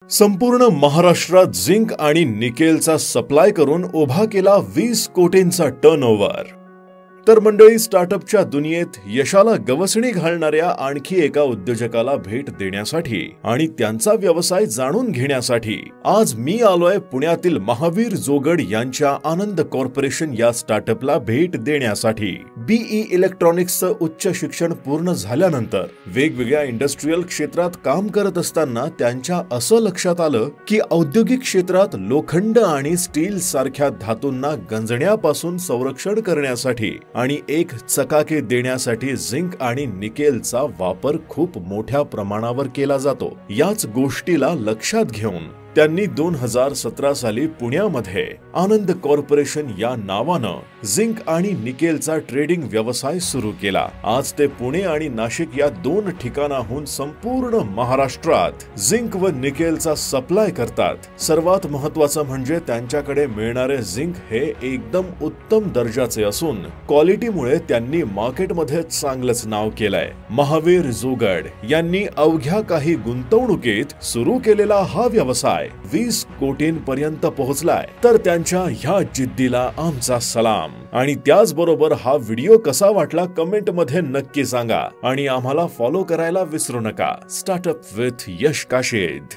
संपूर्ण महाराष्ट्रात झिंक आणि निकेलचा सप्लाय करून उभा केला 20 कोटींचा टर्नओव्हर। तर मंडळी, स्टार्टअपच्या दुनियेत यशाला गवसणी घालणाऱ्या आणखी एका उद्योजकाला भेट देण्यासाठी आणि त्यांचा व्यवसाय जाणून घेण्यासाठी आज मी आलोय पुण्यातील महावीर जोगड यांच्या आनंद कॉर्पोरेशन या स्टार्टअपला भेट देण्यासाठी। बीई इलेक्ट्रॉनिक्सचं उच्च शिक्षण पूर्ण झाल्यानंतर वेगवेगळ्या इंडस्ट्रियल क्षेत्रात काम करत असताना त्यांच्या असं लक्षात आलं की औद्योगिक क्षेत्रात लोखंड आणि स्टील सारख्या धातूंना गंजण्यापासून संरक्षण करण्यासाठी आणि एक चकाके देण्यासाठी झिंक आणि निकेलचा वापर खूप मोठ्या प्रमाणावर केला जातो। याच गोष्टीला लक्षात घेऊन त्यांनी 2017 साली पुण्यामध्ये आनंद कॉर्पोरेशन या नावानं झिंक आणि निकेलचा ट्रेडिंग व्यवसाय सुरू केला। आज ते पुणे आणि नाशिक या 2 ठिकाणाहून संपूर्ण महाराष्ट्रात झिंक व निकेलचा सप्लाय करतात। सर्वात महत्त्वाचं म्हणजे त्यांच्याकडे मिळणारे झिंक हे एकदम उत्तम दर्जाचे असून क्वालिटीमुळे त्यांनी मार्केटमध्ये चांगलंच नाव केलंय। महावीर जोगड यांनी अवघ्या काही गुंतवणुकीत सुरू केलेला हा व्यवसाय 20 कोटींपर्यंत पोहोचलाय। तर त्यांच्या ह्या जिद्दीला आमचा सलाम। आणि त्याचबरोबर हा व्हिडिओ कसा वाटला कमेंट मध्ये नक्की सांगा आणि आम्हाला फॉलो करायला विसरू नका। Startup with Yash Kashid.